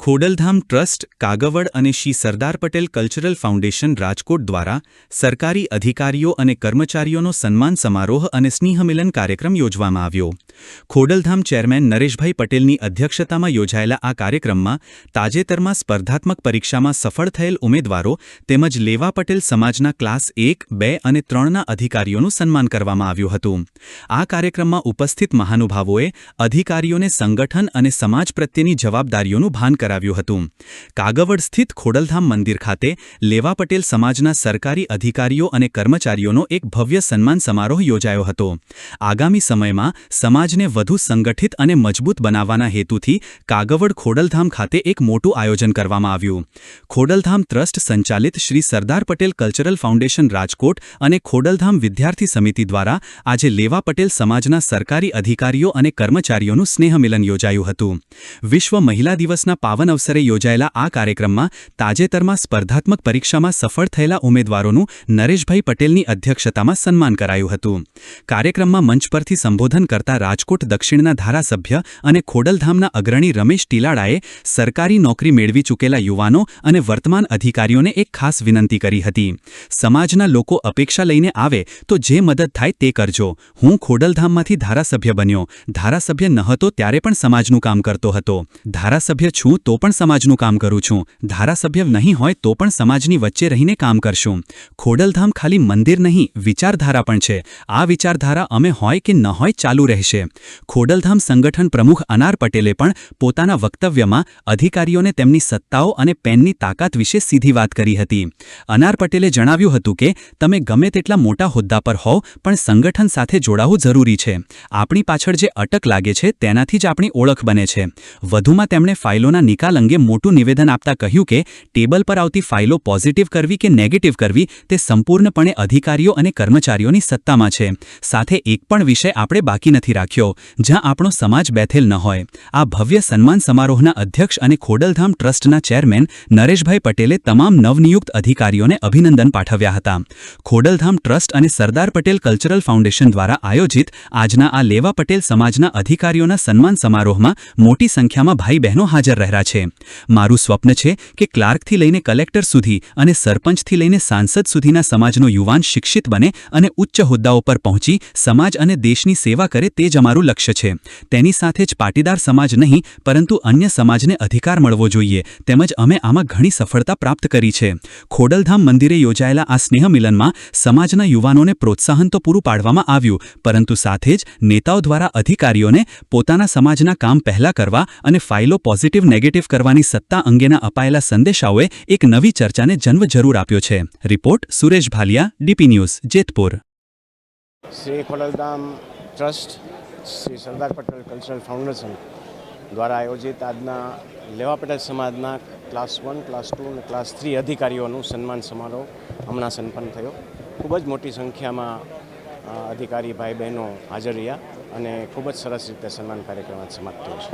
Khodaldham trust Kagvad અને Shri Sardar Patel cultural foundation Rajkot દ્વારા સરકારી અધિકારીઓ અને કર્મચારીઓનો સન્માન સમારોહ અને સ્નેહમિલન કાર્યક્રમ યોજવામાં આવ્યો. ખોડલધામ ચેરમેન નરેશભાઈ પટેલની અધ્યક્ષતામાં યોજાયેલા આ કાર્યક્રમમાં તાજેતરમાં સ્પર્ધાત્મક પરીક્ષામાં સફળ થયેલ ઉમેદવારો તેમજ લેવા પટેલ સમાજના ક્લાસ 1, 2 અને 3ના અધિકારીઓનું સન્માન કરવામાં આવ્યું હતું. આ કાર્યક્રમમાં ઉપસ્થિત મહાનુભાવોએ અધિકારીઓને સંગઠન અને સમાજ પ્રત્યેની જવાબદારીઓનું ભાન કરાવ્યું હતું. કાગવડ સ્થિત ખોડલધામ મંદિર ખાતે લેવા પટેલ સમાજના સરકારી અધિકારીઓ અને કર્મચારીઓનો એક ભવ્ય સન્માન સમારોહ યોજાયો હતો. આગામી સમયમાં સમાજને વધુ સંગઠિત અને મજબૂત બનાવવાના હેતુથી કાગવડ ખોડલધામ ખાતે એક મોટું આયોજન કરવામાં આવ્યું. ખોડલધામ ટ્રસ્ટ સંચાલિત શ્રી સરદાર પટેલ કલ્ચરલ ફાઉન્ડેશન રાજકોટ અને ખોડલધામ વિદ્યાર્થી સમિતિ દ્વારા આજે લેવા પટેલ સમાજના સરકારી અધિકારીઓ અને કર્મચારીઓનું સ્નેહમિલન યોજાયું હતું. વિશ્વ મહિલા દિવસના પાવન અવસરે યોજાયેલા આ કાર્યક્રમમાં તાજેતરમાં સ્પર્ધાત્મક પરીક્ષામાં સફળ થયેલા ઉમેદવારોનું નરેશભાઈ પટેલની અધ્યક્ષતામાં સન્માન કરાયું હતું. કાર્યક્રમમાં મંચ પરથી સંબોધન કરતા રાજકોટ દક્ષિણના ધારાસભ્ય અને ખોડલધામના અગ્રણી રમેશ ટીલાડાએ સરકારી નોકરી મેળવી ચૂકેલા યુવાનો અને વર્તમાન અધિકારીઓને એક ખાસ વિનંતી કરી હતી. સમાજના લોકો અપેક્ષા લઈને આવે તો જે મદદ થાય તે કરજો. હું ખોડલધામમાંથી ધારાસભ્ય બન્યો. ધારાસભ્ય ન હતો ત્યારે પણ સમાજનું કામ કરતો હતો. ધારાસભ્ય છું તો પણ સમાજનું કામ કરું છું. ધારાસભ્ય નહીં હોય તો પણ સમાજની વચ્ચે રહીને કામ કરશું. ખોડલધામ ખાલી મંદિર નહીં, વિચારધારા પણ છે. આ વિચારધારા અમે હોય કે ન હોય ચાલુ રહેશે. ખોડલધામ સંગઠન પ્રમુખ અનાર પટેલે પણ પોતાના વક્તવ્યમાં અધિકારીઓને તેમની સત્તાઓ અને પેનની તાકાત વિશે સીધી વાત કરી હતી. અનાર પટેલે જણાવ્યું હતું કે તમે ગમે તેટલા મોટા હોદ્દા પર હોવ પણ સંગઠન સાથે જોડાવું જરૂરી છે. આપણી પાછળ જે અટક લાગે છે તેનાથી જ આપણી ઓળખ બને છે. વધુમાં તેમણે ફાઇલોના નિકાલ અંગે મોટું નિવેદન આપતા કહ્યું કે ટેબલ પર આવતી ફાઇલો પોઝિટિવ કરવી કે નેગેટિવ કરવી તે સંપૂર્ણપણે અધિકારીઓ અને કર્મચારીઓની સત્તામાં છે. સાથે એક પણ વિષય આપણે બાકી નથી રાખ્યો જ્યાં આપણો સમાજ બેઠેલ ન હોય. આ ભવ્ય સન્માન સમારોહના અધ્યક્ષ અને ખોડલધામ ટ્રસ્ટના ચેરમેન નરેશભાઈ પટેલે તમામ નવનિયુક્ત અધિકારીઓને અભિનંદન પાઠવ્યા હતા. ખોડલધામ ટ્રસ્ટ અને સરદાર પટેલ કલ્ચરલ ફાઉન્ડેશન દ્વારા આયોજિત આજના આ લેવા પટેલ સમાજના અધિકારીઓના સન્માન સમારોહમાં મોટી સંખ્યામાં ભાઈ બહેનો હાજર રહ્યા છે. મારું સ્વપ્ન છે કે ક્લાર્કથી લઈને કલેક્ટર સુધી અને સરપંચથી લઈને સાંસદ સુધીના સમાજનો યુવાન શિક્ષિત બને અને ઉચ્ચ હોદ્દાઓ પર પહોંચી સમાજ અને દેશની સેવા કરે તે જ અમારું લક્ષ્ય છે. તેની સાથે જ પાટીદાર સમાજ નહીં પરંતુ અન્ય સમાજને અધિકાર મળવો જોઈએ તેમજ અમે આમાં ઘણી સફળતા પ્રાપ્ત કરી છે. ખોડલધામ મંદિરે યોજાયેલા આ સ્નેહમિલનમાં સમાજના યુવાનોને પ્રોત્સાહન તો પૂરું પાડવામાં આવ્યું પરંતુ સાથે જ નેતાઓ દ્વારા અધિકારીઓને પોતાના સમાજના કામ પહેલા કરવા અને ફાઇલો પોઝિટિવ નેગેટિવ કરવાની સત્તા અંગેના અપાયેલા સંદેશાઓએ એક નવી ચર્ચાને જન્મ જરૂર આપ્યો છે. Report Suresh Bhalia, DP news, Jetpur. Shri Khodaldham trust Shri Sardar Patel cultural foundation દ્વારા આયોજિત આજના લેવા પટેલ સમાજના ક્લાસ 1, ક્લાસ 2 અને ક્લાસ 3 અધિકારીઓનું સન્માન સમારોહ હમણાં સંપન્ન થયો. ખૂબ જ મોટી સંખ્યામાં અધિકારી ભાઈ બહેનો હાજર રહ્યા અને ખૂબ જ સરસ રીતે સન્માન કાર્યક્રમ સમાપ્ત થયો છે.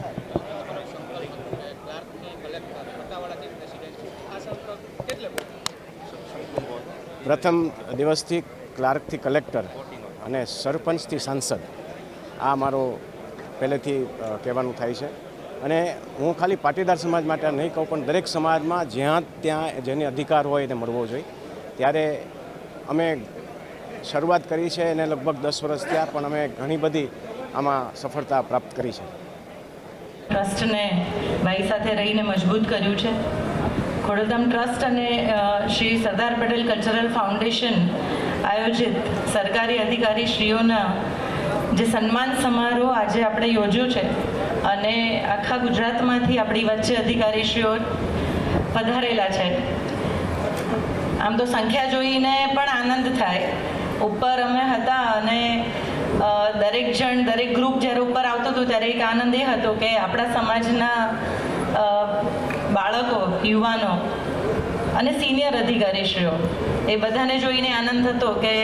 પ્રથમ દિવસથી ક્લાર્કથી કલેક્ટર અને સરપંચથી સાંસદ આ મારો પહેલેથી કહેવાનું થાય છે. અને હું ખાલી પાટીદાર સમાજ માટે નહીં કહું પણ દરેક સમાજમાં જ્યાં ત્યાં જેને અધિકાર હોય એને મળવો જોઈએ. ત્યારે અમે શરૂઆત કરી છે અને લગભગ 10 વર્ષ થયા પણ અમે ઘણી બધી આમાં સફળતા પ્રાપ્ત કરી છે. ટ્રસ્ટને ભાઈ સાથે રહીને મજબૂત કર્યું છે. ખોડલધામ ટ્રસ્ટ અને શ્રી સરદાર પટેલ કલ્ચરલ ફાઉન્ડેશન આયોજિત સરકારી અધિકારીશ્રીઓના જે સન્માન સમારોહ આજે આપણે યોજ્યો છે અને આખા ગુજરાતમાંથી આપણી વચ્ચે અધિકારીશ્રીઓ પધારેલા છે. આમ તો સંખ્યા જોઈને પણ આનંદ થાય. ઉપર અમે હતા અને દરેક ગ્રુપ જ્યારે ઉપર આવતો હતો ત્યારે એક આનંદ એ હતો કે આપણા સમાજના બાળકો, યુવાનો અને સિનિયર અધિકારીશ્રીઓ એ બધાને જોઈને આનંદ થતો કે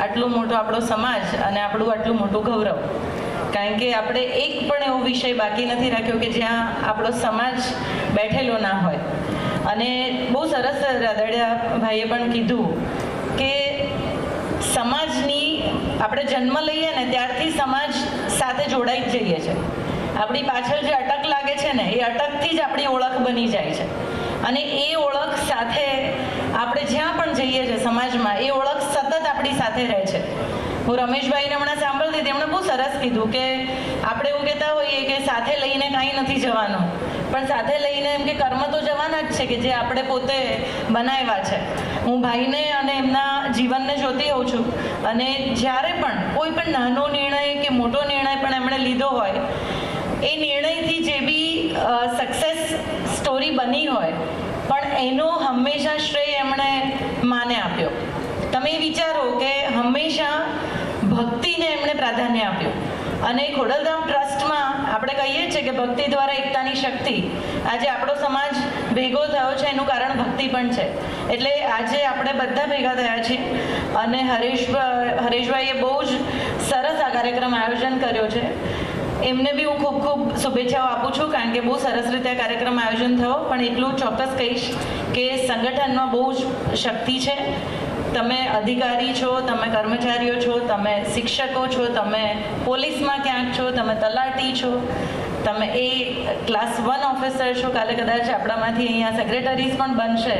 આટલો મોટો આપણો સમાજ અને આપણું આટલું મોટું ગૌરવ. કારણ કે આપણે એક પણ એવો વિષય બાકી નથી રાખ્યો કે જ્યાં આપણો સમાજ બેઠેલો ના હોય. અને બહુ સરસ રાદડિયા ભાઈએ પણ કીધું કે સમાજની આપણે જન્મ લઈએ ને ત્યારથી સમાજ સાથે જોડાઈ જ જઈએ છીએ. આપણી પાછળ જે અટક લાગે છે ને એ અટકથી જ આપણી ઓળખ બની જાય છે અને એ ઓળખ સાથે આપણે જ્યાં પણ જઈએ છીએ સમાજમાં એ ઓળખ સતત આપણી સાથે રહે છે. હું રમેશભાઈને હમણાં સાંભળતી હતી, એમણે બહુ સરસ કીધું કે આપણે એવું કહેતા હોઈએ કે સાથે લઈને કાંઈ નથી જવાનું, પણ સાથે લઈને એમ કે કર્મ તો જવાના જ છે કે જે આપણે પોતે બનાવ્યા છે. હું ભાઈને અને એમના જીવનને જોતી હોઉં છું અને જ્યારે પણ કોઈ પણ નાનો નિર્ણય કે મોટો નિર્ણય પણ એમણે લીધો હોય એ નિર્ણયથી જે બી સક્સેસ સ્ટોરી બની હોય પણ એનો હંમેશા શ્રેય એમણે માને આપ્યો. તમે વિચારો કે હંમેશા ભક્તિને એમણે પ્રાધાન્ય આપ્યું અને ખોડલધામ ટ્રસ્ટમાં આપણે કહીએ છીએ કે ભક્તિ દ્વારા એકતાની શક્તિ. આજે આપણો સમાજ ભેગો થયો છે એનું કારણ ભક્તિ પણ છે. એટલે આજે આપણે બધા ભેગા થયા છીએ અને હરેશભાઈએ બહુ જ સરસ આ કાર્યક્રમ આયોજન કર્યો છે. એમને બી હું ખૂબ ખૂબ શુભેચ્છાઓ આપું છું કારણ કે બહુ સરસ રીતે આ કાર્યક્રમ આયોજન થયો. પણ એટલું ચોક્કસ કહીશ કે સંગઠનમાં બહુ જ શક્તિ છે. તમે અધિકારી છો, તમે કર્મચારીઓ છો, તમે શિક્ષકો છો, તમે પોલીસમાં ક્યાંક છો, તમે તલાટી છો, તમે એ ક્લાસ 1 ઓફિસર છો, કાલે કદાચ આપણામાંથી અહીંયા સેક્રેટરીઝ પણ બનશે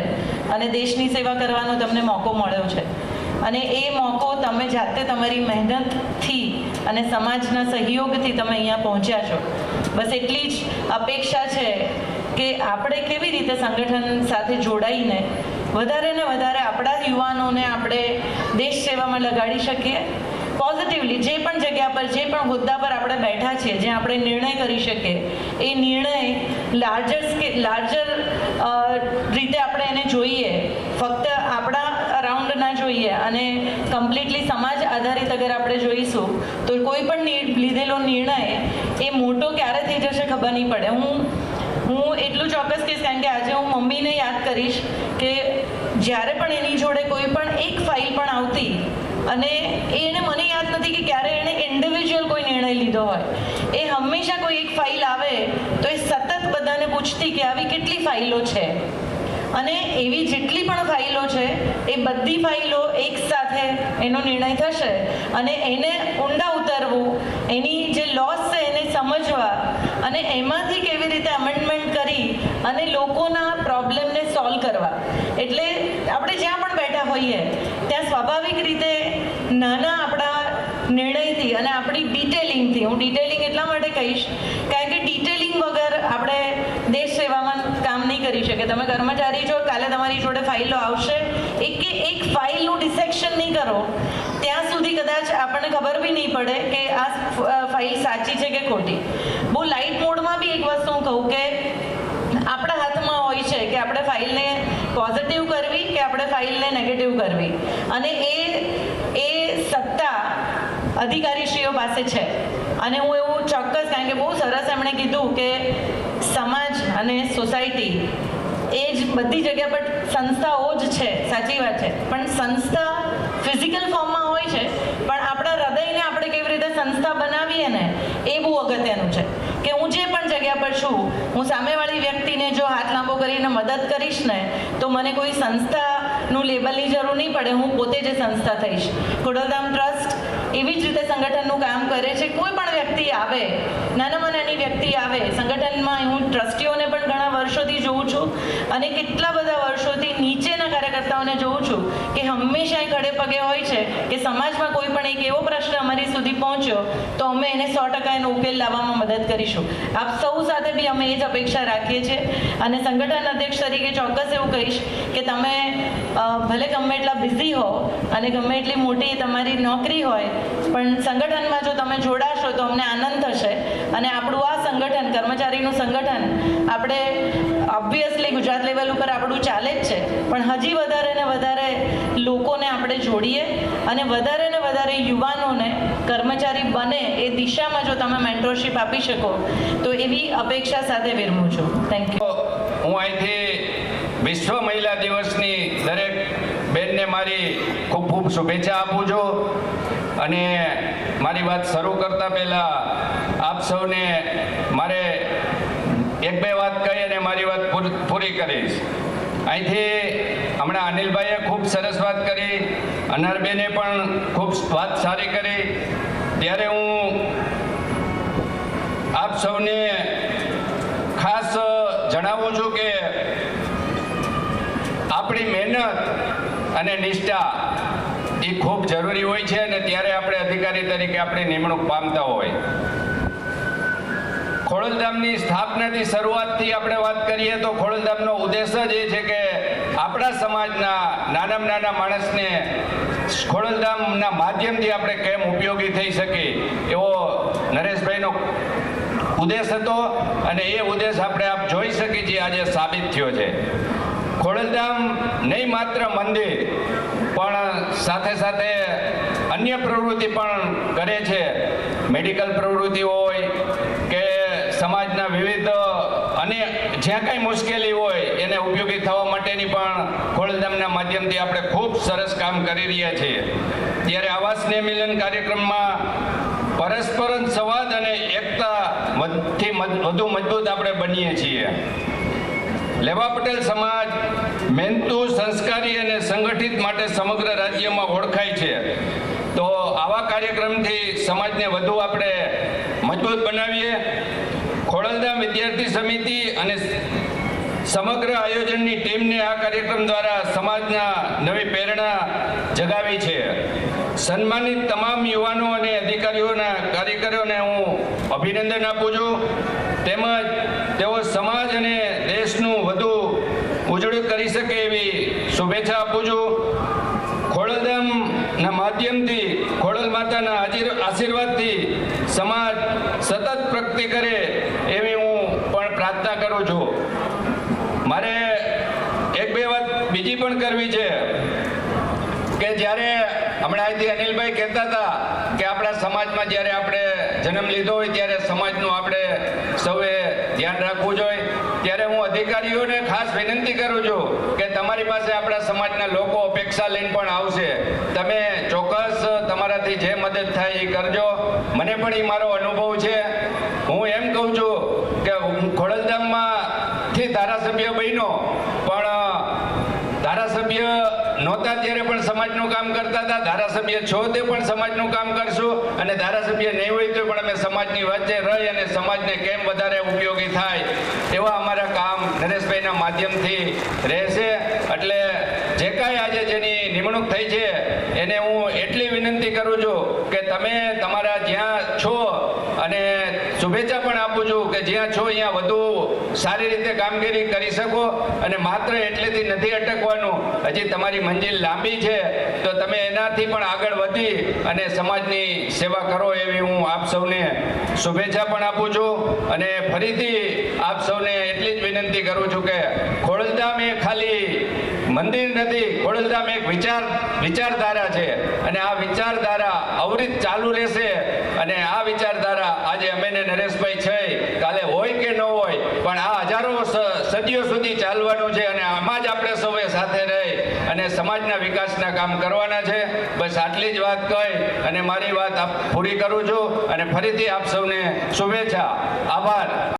અને દેશની સેવા કરવાનો તમને મોકો મળ્યો છે અને એ મોકો તમે જાતે તમારી મહેનતથી અને સમાજના સહયોગથી તમે અહીંયા પહોંચ્યા છો. બસ એટલી જ અપેક્ષા છે કે આપણે કેવી રીતે સંગઠન સાથે જોડાઈને વધારે ને વધારે આપણા યુવાનોને આપણે દેશ સેવામાં લગાડી શકીએ. પોઝિટિવલી જે પણ જગ્યા પર જે પણ હોદ્દા પર આપણે બેઠા છીએ જ્યાં આપણે નિર્ણય કરી શકીએ એ નિર્ણય લાર્જર રીતે આપણે એને જોઈએ, ફક્ત આપણા અરાઉન્ડ ના જોઈએ અને કમ્પ્લીટલી સમાજ આધારિત અગર આપણે જોઈશું તો કોઈ પણ લીધેલો નિર્ણય એ મોટો ક્યારે થઈ જશે ખબર નહીં પડે. હું એટલું ચોક્કસ કહીશ કારણ કે આજે હું મમ્મીને યાદ કરીશ કે જ્યારે પણ એની જોડે કોઈ પણ એક ફાઇલ પણ આવતી અને એને મને યાદ નથી કે ક્યારે એણે ઇન્ડિવિજ્યુઅલ કોઈ નિર્ણય લીધો હોય. એ હંમેશા કોઈ એક ફાઇલ આવે તો એ સતત બધાને પૂછતી કે આવી કેટલી ફાઇલો છે અને એવી જેટલી પણ ફાઇલો છે એ બધી ફાઇલો એકસાથે એનો નિર્ણય થશે અને એને ઊંડા ઉતરવું, એની જે લોસ છે એને સમજવા અને એમાંથી કેવી રીતે અમેન્ડમેન્ટ કરી અને લોકોના પ્રોબ્લેમને સોલ્વ કરવા. એટલે આપણે જ્યાં પણ બેઠા હોઈએ ત્યાં સ્વાભાવિક રીતે નાના આપણા નિર્ણયથી અને આપણી ડિટેલિંગથી, હું ડિટેલિંગ એટલા માટે કહીશ કારણ કે ડિટેલિંગ વગર આપણે દેશ સેવામાં કામ નહીં કરી શકે. તમે કર્મચારી છો, કાલે તમારી જોડે ફાઇલો આવશે, એક ફાઇલનું ડિસેક્શન નહીં કરો ત્યાં સુધી કદાચ આપણને ખબર બી નહીં પડે કે આ ફાઇલ સાચી છે કે ખોટી. બહુ લાઇટ મોડમાં બી એક વસ્તુ હું કહું કે આપણા હાથમાં હોય છે કે આપણે ફાઇલને પોઝિટિવ કરવી કે આપણે ફાઇલને નેગેટિવ કરવી અને એ સત્તા અધિકારીશ્રીઓ પાસે છે. અને હું એવું ચોક્કસ કારણ કે બહુ સરસ એમણે કીધું કે સમાજ અને સોસાયટી એ જ બધી જગ્યા પર સંસ્થાઓ જ છે, સાચી વાત છે, પણ સંસ્થા ફિઝિકલ ફોર્મમાં હોય છે પણ આપણા હૃદયને આપણે કેવી રીતે સંસ્થા બનાવીએ ને એ બહુ અગત્યનું છે કે હું જે પણ જગ્યા પર છું હું સામેવાળી વ્યક્તિને જો હાથ લાંબો કરીને મદદ કરીશ ને તો મને કોઈ સંસ્થાનું લેબલની જરૂર નહીં પડે, હું પોતે જ સંસ્થા થઈશ. ખોડલધામ ટ્રસ્ટ એવી જ રીતે સંગઠનનું કામ કરે છે. કોઈ પણ વ્યક્તિ આવે, નાનામાં નાની વ્યક્તિ આવે સંગઠનમાં, હું ટ્રસ્ટીઓને પણ ઘણા વર્ષોથી જોઉં છું અને કેટલા બધા વર્ષોથી નીચેના કાર્યકર્તાઓને જોઉં છું કે હંમેશા એ ખડે પગે હોય છે કે સમાજમાં કોઈ પણ એક એવો પ્રશ્ન અમારી સુધી પહોંચ્યો તો અમે એને 100% એનો ઉકેલ લાવવામાં મદદ કરીશું. આપ સૌ સાથે બી અમે એ જ અપેક્ષા રાખીએ છીએ અને સંગઠન અધ્યક્ષ તરીકે ચોક્કસ એવું કહીશ કે તમે ભલે ગમે એટલા બિઝી હો અને ગમે એટલી મોટી તમારી નોકરી હોય પણ સંગઠનમાં જો તમે જોડાશો તો અમને આનંદ થશે. અને આપણું આ સંગઠન, કર્મચારીનું સંગઠન, આપણે ઓબ્વિયસલી ગુજરાત લેવલ ઉપર આપણું ચાલે જ છે પણ હજી વધારે ને વધારે લોકોને આપણે જોડીએ અને વધારે ને વધારે યુવાનોને કર્મચારી બને એ દિશામાં જો તમે મેન્ટરશિપ આપી શકો તો એવી અપેક્ષા સાથે વિરમું છું. Thank you. હું અહીંથી વિશ્વ મહિલા દિવસની દરેક બેનને મારી ખૂબ ખૂબ શુભેચ્છા આપું છું અને મારી વાત શરૂ કરતાં પહેલાં આપ સૌને મારે એક બે વાત કહી અને મારી વાત પૂરી કરીશ. અહીંથી હમણાં અનિલભાઈએ ખૂબ સરસ વાત કરી, અનહરબેને પણ ખૂબ વાત સારી કરી. ત્યારે હું આપ સૌને ખાસ જણાવું છું કે આપણી મહેનત અને નિષ્ઠા એ ખૂબ જરૂરી હોય છે અને ત્યારે આપણે અધિકારી તરીકે આપણી નિમણૂક પામતા હોય. ખોડલધામની સ્થાપનાથી શરૂઆતથી આપણે વાત કરીએ તો ખોડલધામનો ઉદ્દેશ જ એ છે કે આપણા સમાજના નાનામાં નાના માણસને ખોડલધામના માધ્યમથી આપણે કેમ ઉપયોગી થઈ શકીએ એવો નરેશભાઈનો ઉદ્દેશ હતો અને એ ઉદ્દેશ આપણે આપ જોઈ શકીએ છીએ આજે સાબિત થયો છે. ખોડલધામ નહીં માત્ર મંદિર પણ સાથે સાથે અન્ય પ્રવૃત્તિ પણ કરે છે. મેડિકલ પ્રવૃત્તિ હોય કે સમાજના વિવિધ અને જ્યાં કાંઈ મુશ્કેલી હોય એને ઉપયોગી થવા માટેની પણ ખોડલધામના માધ્યમથી આપણે ખૂબ સરસ કામ કરી રહ્યા છીએ. ત્યારે આવા સ્નેહ મિલન કાર્યક્રમમાં પરસ્પર સંવાદ અને એકતાથી વધુ મજબૂત આપણે બનીએ છીએ. લેવા પટેલ સમાજ મહેનતુ, સંસ્કારી અને સંગઠિત માટે સમગ્ર રાજ્યમાં ઓળખાય છે. તો આવા કાર્યક્રમથી સમાજને વધુ આપણે મજબૂત બનાવીએ. ખોડલધામ વિદ્યાર્થી સમિતિ અને સમગ્ર આયોજનની ટીમને આ કાર્યક્રમ દ્વારા સમાજના નવી પ્રેરણા જગાવી છે. સન્માનિત તમામ યુવાનો અને અધિકારીઓના કાર્યકરોને હું અભિનંદન આપું છું. તેમજ તેઓ સમાજ અને દેશનું વધુ ઉજળું કરી શકે એવી શુભેચ્છા આપું છું. ખોડલધામના માધ્યમથી ખોડલ માતાના આશીર્વાદથી સમાજ સતત પ્રગતિ કરે એવી હું પણ પ્રાર્થના કરું છું. મારે એક બે વાત બીજી પણ કરવી છે કે જ્યારે હમણાં અહીંથી અનિલભાઈ કહેતા હતા કે આપણા સમાજમાં જ્યારે આપણે જન્મ લીધો હોય ત્યારે સમાજનું આપણે સૌએ ધ્યાન રાખવું જોઈએ. ત્યારે હું અધિકારીઓને ખાસ વિનંતી કરું છું કે તમારી પાસે આપણા સમાજના લોકો અપેક્ષા લઈને પણ આવશે. તમે ચોક્કસ તમારાથી જે મદદ થાય એ કરજો. મને પણ એ મારો અનુભવ છે. હું એમ કહું છું કે ખોડલધામમાંથી ધારાસભ્ય બન્યો પણ ધારાસભ્ય નહોતા ત્યારે પણ સમાજનું કામ કરતા હતા. ધારાસભ્ય છો તે પણ સમાજનું કામ કરશું અને ધારાસભ્ય નહીં હોય તો પણ અમે સમાજની વચ્ચે રહી અને સમાજને કેમ વધારે ઉપયોગી થાય એવા અમારા કામ નરેશભાઈના માધ્યમથી રહેશે. એટલે જે કાંઈ આજે જેની નિમણૂક થઈ છે એને હું એટલી વિનંતી કરું છું કે તમે તમારા જ્યાં છો અને શુભેચ્છા પણ આપું છું કે જ્યાં છો અહીંયા વધુ સારી રીતે કામગીરી કરી શકો અને માત્ર એટલેથી નથી અટકવાનું. હજી તમારી મંજિલ લાંબી છે તો તમે એનાથી પણ આગળ વધી અને સમાજની સેવા કરો એવી હું આપ સૌને શુભેચ્છા પણ આપું છું. અને ફરીથી આપ સૌને એટલી જ વિનંતી કરું છું કે ખોડલધામ એ ખાલી મંદિર નથી, ખોડલધામ એક વિચારધારા છે અને આ વિચારધારા અવિરત ચાલુ રહેશે. અને આ વિચારધારા આજે અમે ને નરેશભાઈ છે કાલે હોય કે ન હોય પણ આ હજારો સદીઓ સુધી ચાલવાનું છે અને આમાં જ આપણે સૌએ સાથે રહી અને સમાજના વિકાસના કામ કરવાના છે. બસ આટલી જ વાત કહી અને મારી વાત પૂરી કરું છું અને ફરીથી આપ સૌને શુભેચ્છા. આભાર.